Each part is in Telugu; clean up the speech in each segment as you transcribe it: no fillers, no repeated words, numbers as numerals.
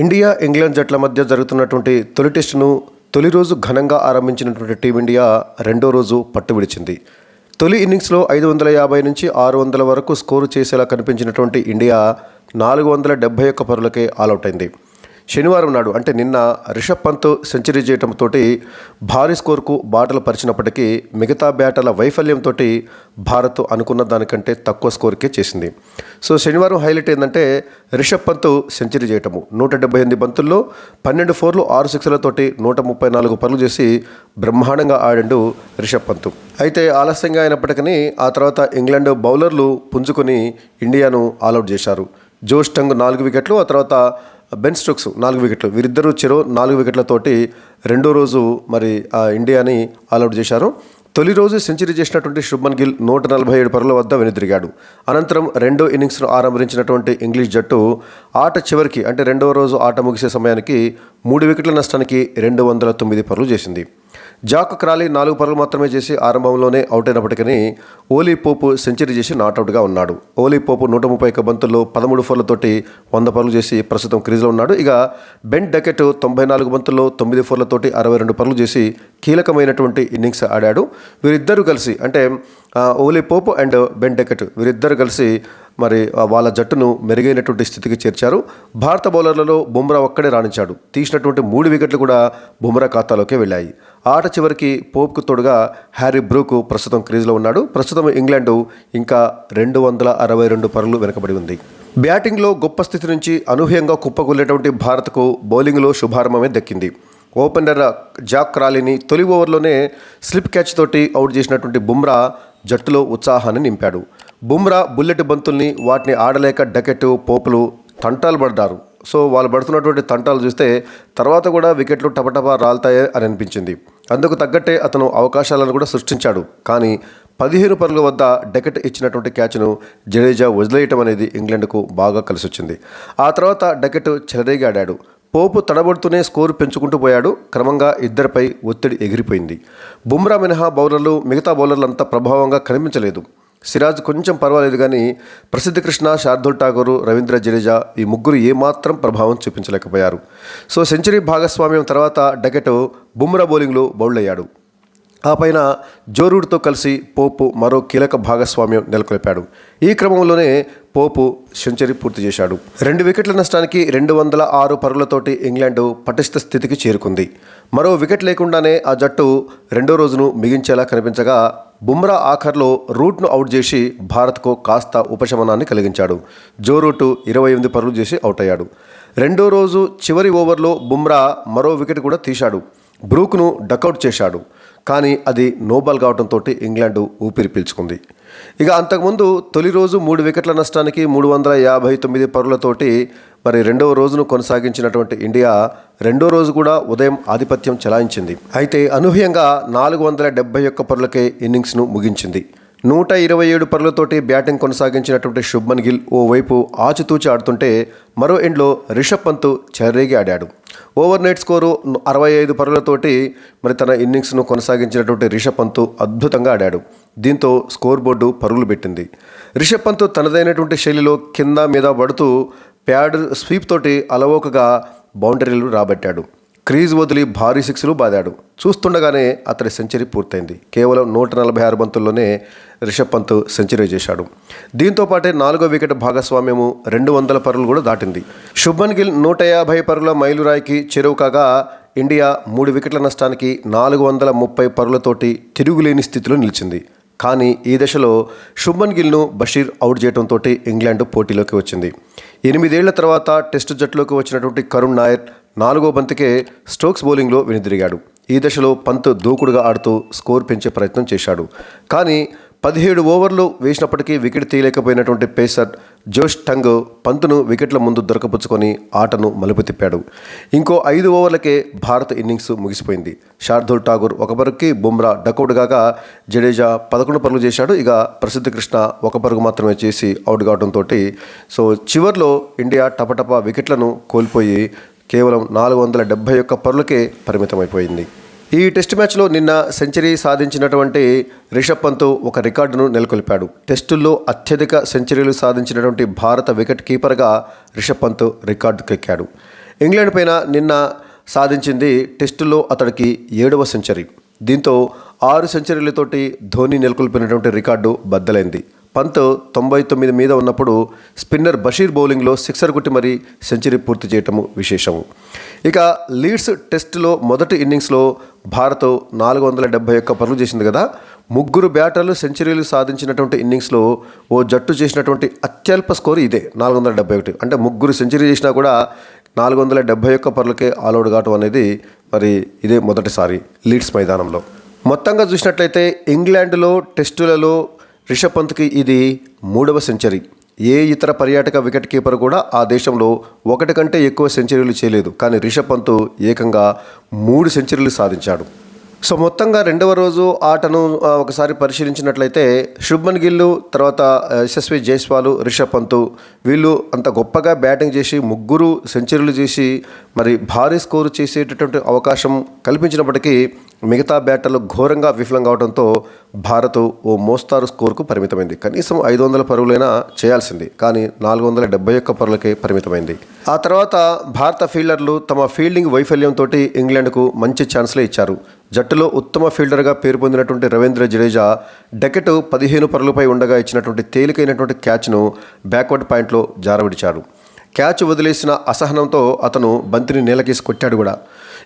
ఇండియా ఇంగ్లాండ్ జట్ల మధ్య జరుగుతున్నటువంటి తొలి టెస్టును తొలి రోజు ఘనంగా ఆరంభించినటువంటి టీమిండియా రెండో రోజు పట్టు విడిచింది. తొలి ఇన్నింగ్స్లో 550 నుంచి 600 వరకు స్కోరు చేసేలా కనిపించినటువంటి ఇండియా 471 పరుగులకే ఆలౌట్ అయింది. శనివారం నాడు అంటే నిన్న రిషబ్ పంత్ సెంచరీ చేయడంతో భారీ స్కోర్కు బాటలు పరిచినప్పటికీ మిగతా బ్యాటర్ల వైఫల్యంతో భారత్ అనుకున్న దానికంటే తక్కువ స్కోర్కే చేసింది. సో శనివారం హైలైట్ ఏంటంటే రిషబ్ పంత్ సెంచరీ చేయటము. 178 బంతుల్లో 12 ఫోర్లు 6 సిక్స్లతోటి 134 పరుగులు చేసి బ్రహ్మాండంగా ఆడాడు రిషబ్ పంత్. అయితే ఆలస్యంగా అయినప్పటికీ ఆ తర్వాత ఇంగ్లాండ్ బౌలర్లు పుంజుకొని ఇండియాను ఆల్అవుట్ చేశారు. జోష్ టంగ్ 4 వికెట్లు, ఆ తర్వాత బెన్ స్టోక్స్ 4 వికెట్లు, వీరిద్దరూ చెరో 4 వికెట్లతోటి రెండో రోజు మరి ఇండియాని ఆల్అవుట్ చేశారు. తొలి రోజు సెంచరీ చేసినటువంటి శుభ్మన్ గిల్ 147 పరుగుల వద్ద వెనుదిరిగాడు. అనంతరం రెండో ఇన్నింగ్స్ను ఆరంభించినటువంటి ఇంగ్లీష్ జట్టు ఆట చివరికి అంటే రెండవ రోజు ఆట ముగిసే సమయానికి 3 వికెట్ల నష్టానికి 209 పరుగులు చేసింది. జాక్ క్రాలీ 4 పరుగులు మాత్రమే చేసి ఆరంభంలోనే అవుట్ అయినప్పటికీ ఓలీ పోప్ సెంచరీ చేసి నాట్అవుట్గా ఉన్నాడు. ఓలీ పోప్ 131 బంతుల్లో 13 ఫోర్లతోటి 100 పరుగులు చేసి ప్రస్తుతం క్రీజ్లో ఉన్నాడు. ఇక బెన్ డకెట్ 94 బంతుల్లో 9 ఫోర్లతోటి 62 పరుగులు చేసి కీలకమైనటువంటి ఇన్నింగ్స్ ఆడాడు. వీరిద్దరూ కలిసి అంటే Ollie Pope and Ben Duckett వీరిద్దరు కలిసి మరి వాళ్ళ జట్టును మెరుగైనటువంటి స్థితికి చేర్చారు. భారత బౌలర్లలో బుమ్రా ఒక్కడే రాణించాడు. తీసినటువంటి 3 వికెట్లు కూడా బుమ్రా ఖాతాలోకే వెళ్ళాయి. ఆట చివరికి పోప్కు తోడుగా హ్యారీ బ్రూక్ ప్రస్తుతం క్రీజ్లో ఉన్నాడు. ప్రస్తుతం ఇంగ్లాండ్ ఇంకా 262 పరుగులు వెనుకబడి ఉంది. బ్యాటింగ్లో గొప్ప స్థితి నుంచి అనూహ్యంగా కుప్పకూలేటువంటి భారత్కు బౌలింగ్లో శుభారంభమే దక్కింది. ఓపెనర్ జాక్ క్రాలీని తొలి ఓవర్లోనే స్లిప్ క్యాచ్ తోటి అవుట్ చేసినటువంటి బుమ్రా జట్టులో ఉత్సాహాన్ని నింపాడు. బుమ్రా బుల్లెట్ బంతుల్ని వాటిని ఆడలేక డకెట్ పోపులు తంటాలు పడ్డారు. సో వాళ్ళు పడుతున్నటువంటి తంటాలు చూస్తే తర్వాత కూడా వికెట్లు టపటపా రాలుతాయి అని అనిపించింది. అందుకు తగ్గట్టే అతను అవకాశాలను కూడా సృష్టించాడు. కానీ 15 పరుగుల వద్ద డకెట్ ఇచ్చినటువంటి క్యాచ్ను జడేజా వదిలేయటం అనేది ఇంగ్లాండ్కు బాగా కలిసి వచ్చింది. ఆ తర్వాత డకెట్ చెలరేగి ఆడాడు. పోపు తడబడుతూనే స్కోరు పెంచుకుంటూ పోయాడు. క్రమంగా ఇద్దరిపై ఒత్తిడి ఎగిరిపోయింది. బుమ్రా మినహా బౌలర్లు మిగతా బౌలర్లంతా ప్రభావంగా కనిపించలేదు. సిరాజ్ కొంచెం పర్వాలేదు కానీ ప్రసిద్ధ కృష్ణ, శార్దుల్ ఠాకూర్, రవీంద్ర జడేజా ఈ ముగ్గురు ఏమాత్రం ప్రభావం చూపించలేకపోయారు. సో సెంచరీ భాగస్వామ్యం తర్వాత డకెట్ బుమ్రా బౌలింగ్లో బౌల్డ్ అయ్యాడు. ఆ పైన జో రూట్తో కలిసి పోపు మరో కీలక భాగస్వామ్యం నెలకొల్పాడు. ఈ క్రమంలోనే పోపు సెంచరీ పూర్తి చేశాడు. 2 వికెట్ల నష్టానికి 206 పరుగులతోటి ఇంగ్లాండ్ పటిష్ట స్థితికి చేరుకుంది. మరో వికెట్ లేకుండానే ఆ జట్టు రెండో రోజును మిగించేలా కనిపించగా బుమ్రా ఆఖర్లో రూట్ను అవుట్ చేసి భారత్కు కాస్త ఉపశమనాన్ని కలిగించాడు. జో రూట్ 28 పరుగులు చేసి అవుట్ అయ్యాడు. రెండో రోజు చివరి ఓవర్లో బుమ్రా మరో వికెట్ కూడా తీశాడు. బ్రూక్ను డకౌట్ చేశాడు. కానీ అది నోబాల్ కావడంతో ఇంగ్లాండ్ ఊపిరి పీల్చుకుంది. ఇక అంతకుముందు తొలి రోజు 3 వికెట్ల నష్టానికి 359 పరుగులతోటి మరి రెండవ రోజును కొనసాగించినటువంటి ఇండియా రెండో రోజు కూడా ఉదయం ఆధిపత్యం చెలాయించింది. అయితే అనూహ్యంగా 471 పరుగులకే ఇన్నింగ్స్ను ముగించింది. 127 పరుగులతోటి బ్యాటింగ్ కొనసాగించినటువంటి శుభ్మన్ గిల్ ఓవైపు ఆచితూచి ఆడుతుంటే మరో ఎండ్లో రిషబ్ పంత్ చెలరేగి ఆడాడు. ఓవర్ నైట్ స్కోరు 65 పరుగులతోటి మరి తన ఇన్నింగ్స్ను కొనసాగించినటువంటి రిషబ్ పంత్ అద్భుతంగా ఆడాడు. దీంతో స్కోర్ బోర్డు పరుగులు పెట్టింది. రిషబ్ పంత్ తనదైనటువంటి శైలిలో కింద మీద పడుతూ ప్యాడ్ స్వీప్ తోటి అలవోకగా బౌండరీలు రాబట్టాడు. క్రీజ్ వదిలి భారీ సిక్స్లు బాదాడు. చూస్తుండగానే అతడి సెంచరీ పూర్తయింది. కేవలం 146 బంతుల్లోనే రిషబ్ పంత్ సెంచరీ చేశాడు. దీంతో పాటే 4వ వికెట్ భాగస్వామ్యము 200 పరుగులు కూడా దాటింది. శుభ్మన్ గిల్ 150 పరుగుల మైలురాయికి చేరువ కాగా ఇండియా 3 వికెట్ల నష్టానికి 430 పరుగులతోటి తిరుగులేని స్థితిలో నిలిచింది. కానీ ఈ దశలో శుభ్మన్ గిల్ను బషీర్ అవుట్ చేయడంతో ఇంగ్లాండ్ పోటీలోకి వచ్చింది. 8 ఏళ్ల తర్వాత టెస్టు జట్టులోకి వచ్చినటువంటి కరుణ్ నాయర్ 4వ బంతికే స్టోక్స్ బౌలింగ్లో వెనుదిరిగాడు. ఈ దశలో పంత్ దూకుడుగా ఆడుతూ స్కోర్ పెంచే ప్రయత్నం చేశాడు. కానీ 17 ఓవర్లు వేసినప్పటికీ వికెట్ తీయలేకపోయినటువంటి పేసర్ జోష్ టంగ్ పంత్ను వికెట్ల ముందు దొరకపుచ్చుకొని ఆటను మలుపు తిప్పాడు. ఇంకో 5 ఓవర్లకే భారత్ ఇన్నింగ్స్ ముగిసిపోయింది. శార్దుల్ ఠాకూర్ 1 పరుగుకి బుమ్రా డకౌట్ కాగా జడేజా 11 పరుగులు చేశాడు. ఇక ప్రసిద్ధ కృష్ణ 1 పరుగు మాత్రమే చేసి అవుట్ కావడంతో సో చివర్లో ఇండియా టపటపా వికెట్లను కోల్పోయి కేవలం 471 పరుగులకే పరిమితమైపోయింది. ఈ టెస్ట్ మ్యాచ్లో నిన్న సెంచరీ సాధించినటువంటి రిషబ్ పంత్ ఒక రికార్డును నెలకొల్పాడు. టెస్టుల్లో అత్యధిక సెంచరీలు సాధించినటువంటి భారత వికెట్ కీపర్గా రిషబ్ పంత్ రికార్డుకెక్కాడు. ఇంగ్లాండ్ పైన నిన్న సాధించింది టెస్టులో అతడికి 7వ సెంచరీ. దీంతో 6 సెంచరీలతోటి ధోని నెలకొల్పినటువంటి రికార్డు బద్దలైంది. పంత్ 99 మీద ఉన్నప్పుడు స్పిన్నర్ బషీర్ బౌలింగ్లో సిక్సర్ కొట్టి మరీ సెంచరీ పూర్తి చేయటము విశేషము. ఇక లీడ్స్ టెస్టులో మొదటి ఇన్నింగ్స్లో భారత్ 471 పరుగులు చేసింది కదా. 3 బ్యాటర్లు సెంచరీలు సాధించినటువంటి ఇన్నింగ్స్లో ఓ జట్టు చేసినటువంటి అత్యల్ప స్కోరు ఇదే 471. అంటే 3 సెంచరీ చేసినా కూడా 471 పరుగులకే ఆల్అవుట్ కావటం అనేది మరి ఇదే మొదటిసారి లీడ్స్ మైదానంలో. మొత్తంగా చూసినట్లయితే ఇంగ్లాండ్లో టెస్టులలో రిషబ్ పంత్కి ఇది 3వ సెంచరీ. ఏ ఇతర పర్యాటక వికెట్ కీపర్ కూడా ఆ దేశంలో 1 కంటే ఎక్కువ సెంచరీలు చేయలేదు. కానీ రిషబ్ పంత్ ఏకంగా 3 సెంచరీలు సాధించాడు. సో మొత్తంగా రెండవ రోజు ఆటను ఒకసారి పరిశీలించినట్లయితే శుభ్మన్ గిల్, తర్వాత యశస్వి జైస్వాల్, రిషబ్ పంత్ వీళ్ళు అంత గొప్పగా బ్యాటింగ్ చేసి 3 సెంచరీలు చేసి మరి భారీ స్కోరు చేసేటటువంటి అవకాశం కల్పించినప్పటికీ మిగతా బ్యాటర్లు ఘోరంగా విఫలం కావడంతో భారత్ ఓ మోస్తారు స్కోరుకు పరిమితమైంది. కనీసం 500 పరుగులైనా చేయాల్సింది, కానీ 471 పరుగులకే పరిమితమైంది. ఆ తర్వాత భారత ఫీల్డర్లు తమ ఫీల్డింగ్ వైఫల్యంతో ఇంగ్లాండ్కు మంచి ఛాన్స్లే ఇచ్చారు. జట్టులో ఉత్తమ ఫీల్డర్గా పేరు పొందినటువంటి రవీంద్ర జడేజా డకెట్ 15 పరుగులపై ఉండగా ఇచ్చినటువంటి తేలికైనటువంటి క్యాచ్ను బ్యాక్వర్డ్ పాయింట్లో జారవిడిచాడు. క్యాచ్ వదిలేసిన అసహనంతో అతను బంతిని నేలకేసి కొట్టాడు కూడా.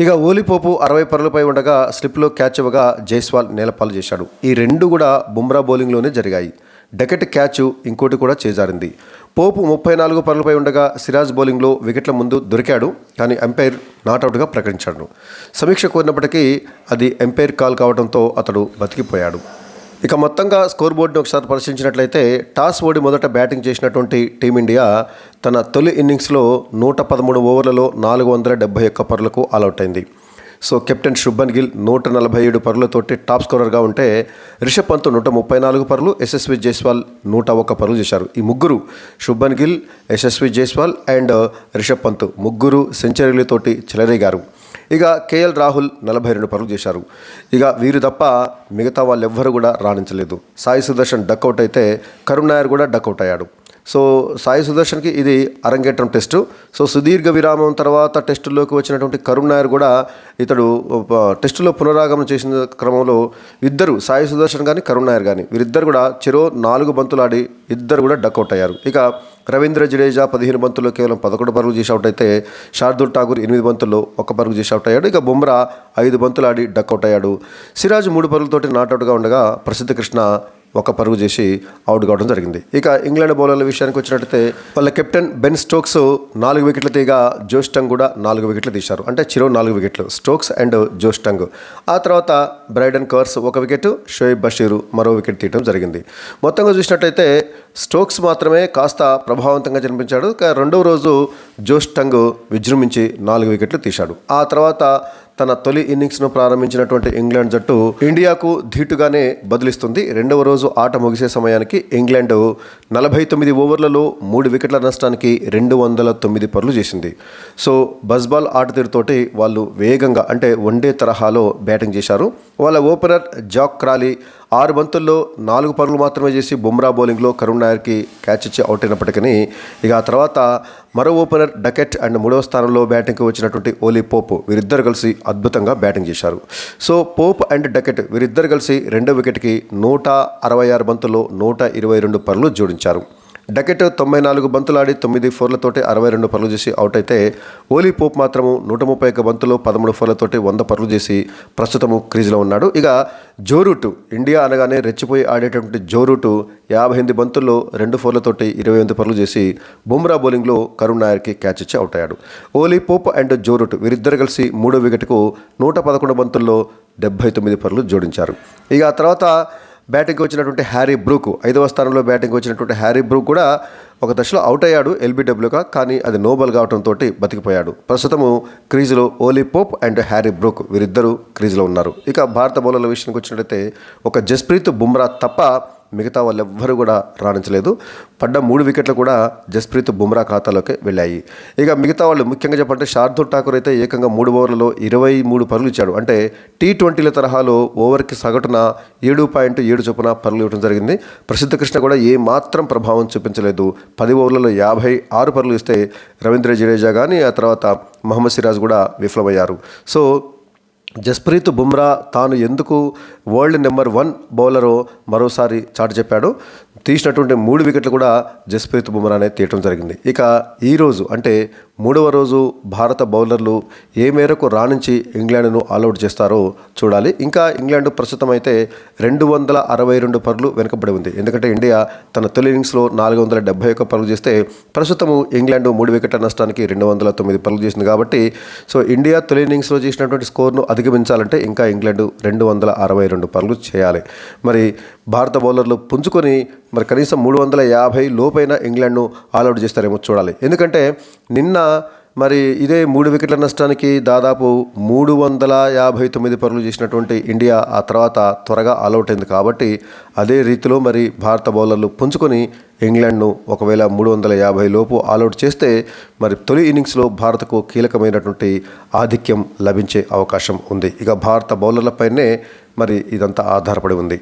ఇక ఓలీ పోపు 60 పరుగులపై ఉండగా స్లిప్లో క్యాచ్ ఇవ్వగా జైస్వాల్ నేలపాలు చేశాడు. ఈ 2 కూడా బుమ్రా బౌలింగ్లోనే జరిగాయి. డకెట్ క్యాచ్ ఇంకోటి కూడా చేజారింది. పోపు 34 పరుగులపై ఉండగా సిరాజ్ బౌలింగ్లో వికెట్ల ముందు దొరికాడు, కానీ అంపైర్ నాట్అవుట్గా ప్రకటించాడు. సమీక్ష కోరినప్పటికీ అది అంపైర్ కాల్ కావడంతో అతడు బతికిపోయాడు. ఇక మొత్తంగా స్కోర్ బోర్డుని ఒకసారి పరిశీలించినట్లయితే టాస్ ఓడి మొదట బ్యాటింగ్ చేసినటువంటి టీమిండియా తన తొలి ఇన్నింగ్స్లో 113 ఓవర్లలో 471 పరుగులకు ఆల్అవుట్ అయింది. సో కెప్టెన్ శుభ్మన్ గిల్ 147 పరుగులతోటి టాప్ స్కోరర్గా ఉంటే రిషబ్ పంత్ 134 పరుగులు, యశస్వి జైస్వాల్ 101 పరుగులు చేశారు. ఈ 3 శుభ్మన్ గిల్, యశస్వి జైస్వాల్ అండ్ రిషబ్ పంత్ 3 సెంచరీలతోటి చెలరేగారు. ఇక కేఎల్ రాహుల్ 42 పరుగులు చేశారు. ఇక వీరు తప్ప మిగతా వాళ్ళు ఎవ్వరు కూడా రాణించలేదు. సాయి సుదర్శన్ డక్అవుట్ అయితే కరుణ్ నాయర్ కూడా డక్అవుట్ అయ్యాడు. సో సాయి సుదర్శన్కి ఇది అరంగేట్రం టెస్టు. సో సుదీర్ఘ విరామం తర్వాత టెస్టుల్లోకి వచ్చినటువంటి కరుణ్ నాయర్ కూడా ఇతడు టెస్టులో పునరాగమనం చేసిన క్రమంలో ఇద్దరు, సాయి సుదర్శన్ కానీ కరుణ్ నాయర్ కానీ వీరిద్దరు కూడా చెరో 4 బంతులు ఆడి ఇద్దరు కూడా డక్అవుట్ అయ్యారు. ఇక రవీంద్ర జడేజా 15 బంతుల్లో కేవలం 11 పరుగులు చేసి అవుట్ అయితే శార్దుల్ ఠాకూర్ 8 బంతుల్లో 1 పరుగు చేసి అవుట్ అయ్యాడు. ఇక బుమ్రా 5 బంతులు ఆడి డక్అవుట్ అయ్యాడు. సిరాజ్ 3 పరుగులతోటి నాట్అవుట్గా ఉండగా ప్రసిద్ధ కృష్ణ 1 పరుగు చేసి అవుట్ కావడం జరిగింది. ఇక ఇంగ్లాండ్ బౌలర్ల విషయానికి వచ్చినట్లయితే వాళ్ళ కెప్టెన్ బెన్ స్టోక్స్ 4 వికెట్లు తీయగా జోష్ టంగ్ కూడా 4 వికెట్లు తీశారు. అంటే చిరో 4 వికెట్లు స్టోక్స్ అండ్ జోష్ టంగ్. ఆ తర్వాత Brydon Carse 1 wicket, Shoaib Bashir మరో వికెట్ తీయడం జరిగింది. మొత్తంగా చూసినట్లయితే స్టోక్స్ మాత్రమే కాస్త ప్రభావవంతంగా కనిపించాడు. రెండవ రోజు జోష్ టంగ్ విజృంభించి 4 వికెట్లు తీశాడు. ఆ తర్వాత తన తొలి ఇన్నింగ్స్ను ప్రారంభించినటువంటి ఇంగ్లాండ్ జట్టు ఇండియాకు ధీటుగానే బదులిస్తుంది. రెండవ రోజు ఆట ముగిసే సమయానికి ఇంగ్లాండ్ 49 ఓవర్లలో 3 వికెట్ల నష్టానికి 209 పరుగులు చేసింది. సో బజ్బాల్ ఆట తీరుతోటి వాళ్ళు వేగంగా అంటే వన్డే తరహాలో బ్యాటింగ్ చేశారు. వాళ్ళ ఓపెనర్ జాక్ క్రాలీ 6 బంతుల్లో 4 పరుగులు మాత్రమే చేసి బుమ్రా బౌలింగ్లో కరుణ్ నాయర్కి క్యాచ్ ఇచ్చి అవుట్ అయినప్పటికీ ఇక ఆ తర్వాత మరో ఓపెనర్ డకెట్ అండ్ 3వ స్థానంలో బ్యాటింగ్కి వచ్చినటువంటి ఓలీ పోప్ వీరిద్దరు కలిసి అద్భుతంగా బ్యాటింగ్ చేశారు. సో పోప్ అండ్ డకెట్ వీరిద్దరు కలిసి 2వ వికెట్కి 166 బంతుల్లో 122 పరుగులు జోడించారు. డకెట్ 94 బంతులు ఆడి 9 ఫోర్లతోటి 62 పరుగులు చేసి అవుట్ అయితే ఓలీ పోప్ మాత్రము 131 బంతులు 13 ఫోర్లతోటి 100 పరుగులు చేసి ప్రస్తుతము క్రీజ్లో ఉన్నాడు. ఇక జో రూట్, ఇండియా అనగానే రెచ్చిపోయి ఆడేటటువంటి జో రూట్ 58 బంతుల్లో 2 ఫోర్లతోటి 28 పరుగులు చేసి బుమ్రా బౌలింగ్లో కరుణ్ నాయర్కి క్యాచ్ ఇచ్చి అవుట్ అయ్యాడు. Ollie Pope and Joe Root వీరిద్దరు కలిసి 3వ వికెట్కు 111 బంతుల్లో 79 పరుగులు జోడించారు. ఇక ఆ తర్వాత బ్యాటింగ్కి వచ్చినటువంటి హ్యారీ బ్రూక్ 5వ స్థానంలో బ్యాటింగ్కి వచ్చినటువంటి హ్యారీ బ్రూక్ కూడా ఒక దశలో అవుట్ అయ్యాడు ఎల్బీడబ్ల్యూగా, కానీ అది నోబాల్ కావడంతో బతికిపోయాడు. ప్రస్తుతము క్రీజులో Ollie Pope and Harry Brook వీరిద్దరూ క్రీజులో ఉన్నారు. ఇక భారత బౌలర్ల విషయానికి వచ్చినట్లయితే ఒక జస్ప్రీత్ బుమ్రా తప్ప మిగతా వాళ్ళెవ్వరూ కూడా రాణించలేదు. పడ్డ 3 వికెట్లు కూడా జస్ప్రీత్ బుమ్రా ఖాతాలోకి వెళ్ళాయి. ఇక మిగతా వాళ్ళు ముఖ్యంగా చెప్పాలంటే శార్దూల్ ఠాకూర్ అయితే ఏకంగా 3 ఓవర్లలో 23 పరుగులు ఇచ్చాడు. అంటే T20ల తరహాలో ఓవర్కి సగటున 7.7 చొప్పున పరుగులు ఇవ్వడం జరిగింది. ప్రసిద్ధ కృష్ణ కూడా ఏ మాత్రం ప్రభావం చూపించలేదు. 10 ఓవర్లలో 56 పరుగులు ఇస్తే రవీంద్ర జడేజా కానీ ఆ తర్వాత మహమ్మద్ సిరాజ్ కూడా విఫలమయ్యారు. సో జస్ప్రీత్ బుమ్రా తాను ఎందుకు వరల్డ్ నెంబర్ 1 బౌలరో మరోసారి చాటి చెప్పాడు. తీసినటువంటి 3 వికెట్లు కూడా జస్ప్రీత్ బుమ్రానే తీయటం జరిగింది. ఇక ఈరోజు అంటే 3వ రోజు భారత బౌలర్లు ఏ మేరకు రాణించి ఇంగ్లాండ్ను ఆల్అవుట్ చేస్తారో చూడాలి. ఇంకా ఇంగ్లాండ్ ప్రస్తుతం అయితే 262 పరుగులు వెనుకబడి ఉంది. ఎందుకంటే ఇండియా తన తొలి ఇన్నింగ్స్లో 471 పరుగులు చేస్తే ప్రస్తుతము ఇంగ్లాండ్ 3 వికెట్ల నష్టానికి 209 పరుగులు చేసింది. కాబట్టి సో ఇండియా తొలి ఇన్నింగ్స్లో చేసినటువంటి స్కోర్ను అధిగమించాలంటే ఇంకా ఇంగ్లాండ్ 262 పరుగులు చేయాలి. మరి భారత బౌలర్లు పుంజుకొని మరి కనీసం 350 లోపైన ఇంగ్లాండ్ను ఆల్అవుట్ చేస్తారేమో చూడాలి. ఎందుకంటే నిన్న మరి ఇదే 3 వికెట్ల నష్టానికి దాదాపు 359 పరుగులు చేసినటువంటి ఇండియా ఆ తర్వాత త్వరగా ఆల్అవుట్ అయింది. కాబట్టి అదే రీతిలో మరి భారత బౌలర్లు పుంజుకొని ఇంగ్లాండ్ను ఒకవేళ 350 లోపు ఆల్అవుట్ చేస్తే మరి తొలి ఇన్నింగ్స్లో భారత్కు కీలకమైనటువంటి ఆధిక్యం లభించే అవకాశం ఉంది. ఇక భారత బౌలర్లపైనే మరి ఇదంతా ఆధారపడి ఉంది.